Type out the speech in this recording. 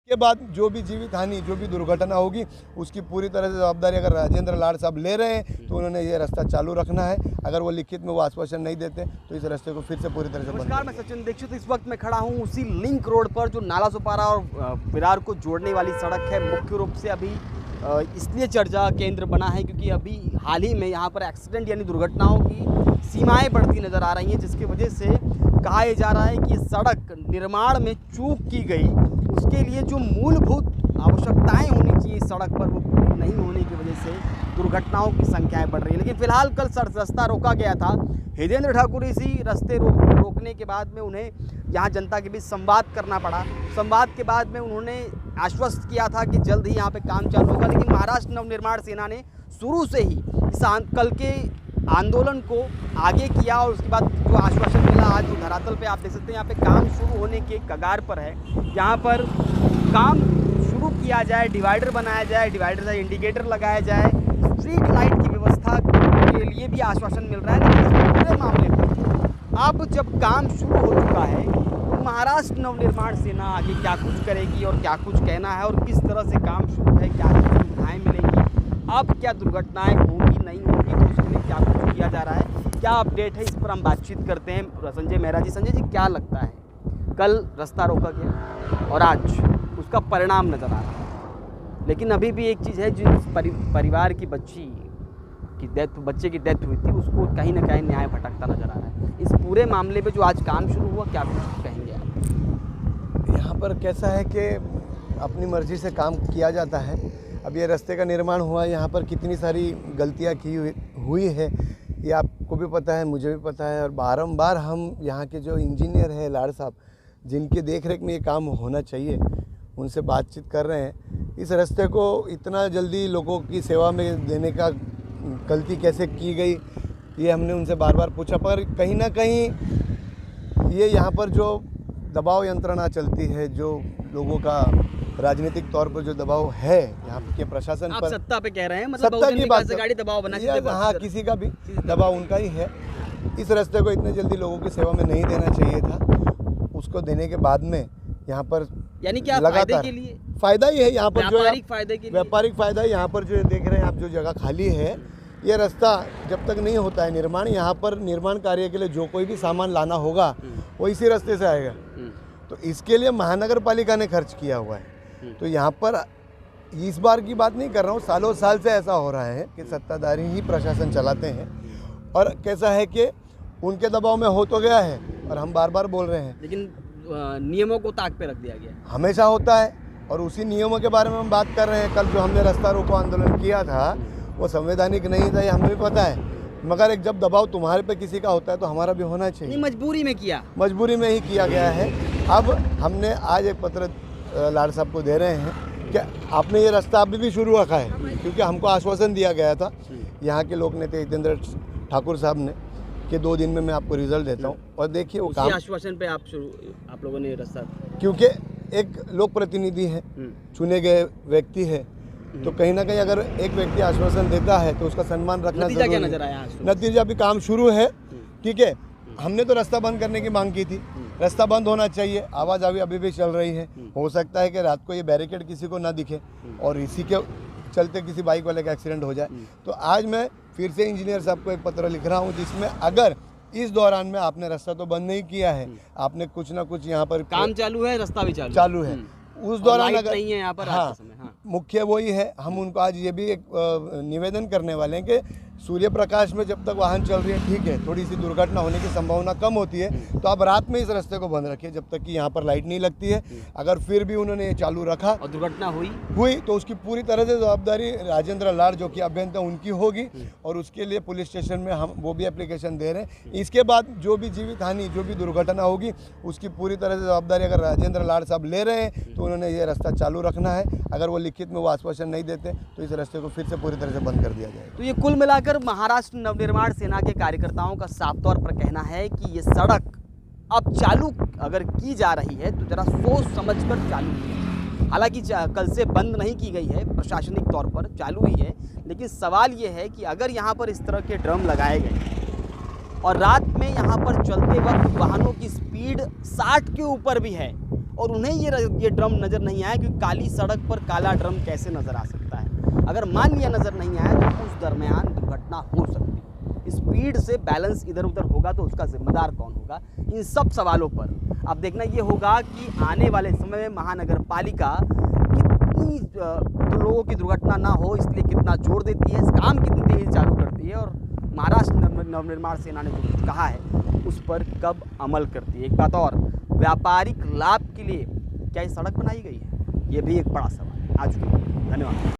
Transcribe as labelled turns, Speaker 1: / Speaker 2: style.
Speaker 1: के बाद जो भी जीवित हानि, जो भी दुर्घटना होगी, उसकी पूरी तरह से जवाबदारी अगर राजेंद्र लाड साहब ले रहे हैं तो उन्होंने ये रास्ता चालू रखना है। अगर वो लिखित में वो आश्वासन नहीं देते तो इस रास्ते को फिर से पूरी तरह से बंद।
Speaker 2: नमस्कार, मैं सचिन दीक्षित। इस वक्त मैं खड़ा हूँ उसी लिंक रोड पर जो नाला सुपारा और विरार को जोड़ने वाली सड़क है। मुख्य रूप से अभी इसलिए चर्चा केंद्र बना है क्योंकि अभी हाल ही में यहाँ पर एक्सीडेंट यानी दुर्घटनाओं की सीमाएं बढ़ती नज़र आ रही हैं, जिसकी वजह से कहा यह जा रहा है कि सड़क निर्माण में चूक की गई। उसके लिए जो मूलभूत आवश्यकताएं होनी चाहिए सड़क पर, वो पूरी नहीं होने की वजह से दुर्घटनाओं की संख्याएं बढ़ रही है। लेकिन फिलहाल कल रास्ता रोका गया था। हितेंद्र ठाकुर इसी रास्ते रोकने के बाद में उन्हें यहाँ जनता के बीच संवाद करना पड़ा। संवाद के बाद में उन्होंने आश्वस्त किया था कि जल्द ही यहाँ पे काम चालू होगा। लेकिन महाराष्ट्र नवनिर्माण सेना ने शुरू से ही इस कल के आंदोलन को आगे किया और उसके बाद जो आश्वासन मिला, आज धरातल पे आप देख सकते हैं यहाँ पे काम शुरू होने के कगार पर है। यहाँ पर काम शुरू किया जाए, डिवाइडर बनाया जाए, डिवाइडर से इंडिकेटर लगाया जाए, स्ट्रीट लाइट की व्यवस्था के लिए भी आश्वासन मिल रहा है। लेकिन इस पूरे मामले पर अब जब काम शुरू हो चुका है तो महाराष्ट्र नवनिर्माण सेना आगे क्या कुछ करेगी और क्या कुछ कहना है और किस तरह से काम शुरू है, क्या सुविधाएँ मिलेंगी, अब क्या दुर्घटनाएं होंगी नहीं होंगी, तो उसके लिए क्या कुछ किया जा रहा है, क्या अपडेट है, इस पर हम बातचीत करते हैं संजय मेहरा जी। संजय जी, क्या लगता है कल रास्ता रोका गया और आज उसका परिणाम नज़र आ रहा है, लेकिन अभी भी एक चीज़ है, जिस परिवार की बच्चे की डेथ हुई थी उसको कहीं ना कहीं न्याय भटकता नज़र आ रहा है। इस पूरे मामले पे जो आज काम शुरू हुआ, क्या कुछ कहेंगे आप?
Speaker 1: यहाँ पर कैसा है कि अपनी मर्जी से काम किया जाता है। अब ये रास्ते का निर्माण हुआ, यहाँ पर कितनी सारी गलतियाँ की हुई है ये आपको भी पता है, मुझे भी पता है। और बारंबार हम यहाँ के जो इंजीनियर हैं लाड साहब, जिनके देखरेख में ये काम होना चाहिए, उनसे बातचीत कर रहे हैं। इस रास्ते को इतना जल्दी लोगों की सेवा में देने का गलती कैसे की गई, ये हमने उनसे बार बार पूछा। पर कहीं ना कहीं ये यहाँ पर जो दबाव यंत्रणा चलती है, जो लोगों का राजनीतिक तौर पर जो दबाव है यहाँ के प्रशासन
Speaker 2: आप
Speaker 1: पर,
Speaker 2: सत्ता पे कह रहे हैं, मतलब
Speaker 1: सत्ता की बात
Speaker 2: गाड़ी दबाव बना,
Speaker 1: हाँ, किसी का भी दबाव उनका ही है। इस रास्ते को इतने जल्दी लोगों की सेवा में नहीं देना चाहिए था। उसको देने के बाद में यहाँ पर
Speaker 2: यानी क्या
Speaker 1: लगातार
Speaker 2: फायदे के लिए
Speaker 1: फायदा ही है। यहाँ पर जो
Speaker 2: व्यापारिक
Speaker 1: फायदा है, यहाँ पर जो देख रहे हैं आप, जो जगह खाली है, ये रास्ता जब तक नहीं होता है निर्माण, यहाँ पर निर्माण कार्य के लिए जो कोई भी सामान लाना होगा वो इसी रास्ते से आएगा। तो इसके लिए महानगर पालिका ने खर्च किया हुआ है। तो यहाँ पर इस बार की बात नहीं कर रहा हूँ, सालों साल से ऐसा हो रहा है कि सत्ताधारी ही प्रशासन चलाते हैं। और कैसा है कि उनके दबाव में हो तो गया है और हम बार बार बोल रहे हैं,
Speaker 2: लेकिन नियमों को ताक पे रख दिया गया,
Speaker 1: हमेशा होता है। और उसी नियमों के बारे में हम बात कर रहे हैं। कल जो हमने रास्ता रोको आंदोलन किया था वो संवैधानिक नहीं था, ये हमें भी पता है। मगर एक जब दबाव तुम्हारे पे किसी का होता है तो हमारा भी होना चाहिए।
Speaker 2: मजबूरी में किया,
Speaker 1: मजबूरी में ही किया गया है। अब हमने आज एक पत्र लाड साहब को दे रहे हैं कि आपने ये रास्ता अभी भी शुरू रखा है, क्योंकि हमको आश्वासन दिया गया था यहाँ के लोक नेता हितेंद्र ठाकुर साहब ने कि 2 दिन में मैं आपको रिजल्ट देता हूँ। और देखिए वो काम
Speaker 2: आश्वासन पे आप लोगों ने रास्ता,
Speaker 1: क्योंकि एक लोक प्रतिनिधि है, चुने गए व्यक्ति है, तो कहीं ना कहीं अगर एक व्यक्ति आश्वासन देता है तो उसका सम्मान रखना जरूरी है।
Speaker 2: नजर आया
Speaker 1: नतीजा अभी काम शुरू है, ठीक है। हमने तो रास्ता बंद करने की मांग की थी, रास्ता बंद होना चाहिए। आवाजाही अभी भी चल रही है। हो सकता है कि रात को ये बैरिकेड किसी को ना दिखे और इसी के चलते किसी बाइक वाले का एक्सीडेंट हो जाए। तो आज मैं फिर से इंजीनियर साहब को एक पत्र लिख रहा हूँ, जिसमें अगर इस दौरान में आपने रास्ता तो बंद नहीं किया है, आपने कुछ ना कुछ यहाँ पर
Speaker 2: काम चालू है, रास्ता भी
Speaker 1: चालू है, उस दौरान अगर
Speaker 2: नहीं है यहाँ पर,
Speaker 1: हाँ, मुख्य वही है। हम उनको आज ये भी एक निवेदन करने वाले हैं कि सूर्य प्रकाश में जब तक वाहन चल रही है, ठीक है, थोड़ी सी दुर्घटना होने की संभावना कम होती है, तो आप रात में इस रास्ते को बंद रखिए जब तक कि यहाँ पर लाइट नहीं लगती है। अगर फिर भी उन्होंने ये चालू रखा
Speaker 2: और दुर्घटना हुई
Speaker 1: तो उसकी पूरी तरह से जवाबदारी राजेंद्र लाड, जो कि अभियंता, उनकी होगी। और उसके लिए पुलिस स्टेशन में हम वो भी एप्लीकेशन दे रहे हैं। इसके बाद जो भी जीवित हानि, जो भी दुर्घटना होगी, उसकी पूरी तरह से जवाबदारी अगर राजेंद्र लाड साहब ले रहे हैं तो उन्होंने ये रास्ता चालू रखना है। अगर वो लिखित में वो आश्वासन नहीं देते तो इस रास्ते को फिर से पूरी तरह से बंद कर दिया जाएगा।
Speaker 2: तो ये कुल मिलाकर महाराष्ट्र नवनिर्माण सेना के कार्यकर्ताओं का साफ तौर पर कहना है कि ये सड़क अब चालू अगर की जा रही है तो जरा सोच समझकर चालू की। हालांकि कल से बंद नहीं की गई है, प्रशासनिक तौर पर चालू ही है, लेकिन सवाल ये है कि अगर यहाँ पर इस तरह के ड्रम लगाए गए और रात में यहाँ पर चलते वक्त वाहनों की स्पीड 60 के ऊपर भी है और उन्हें ये ड्रम नज़र नहीं आया, क्योंकि काली सड़क पर काला ड्रम कैसे नज़र आ सकता है। अगर मान लिया नज़र नहीं आया तो उस दरमियान दुर्घटना हो सकती है। स्पीड से बैलेंस इधर उधर होगा तो उसका जिम्मेदार कौन होगा? इन सब सवालों पर अब देखना ये होगा कि आने वाले समय में महानगर पालिका कितनी लोगों की दुर्घटना ना हो इसलिए कितना जोर देती है, काम कितनी तेज़ी चालू करती है, और महाराष्ट्र नवनिर्माण सेना ने जो कुछ कहा है उस पर कब अमल करती है। एक बात और, व्यापारिक लाभ के लिए क्या ये सड़क बनाई गई है? ये भी एक बड़ा सवाल है। आज के लिए धन्यवाद।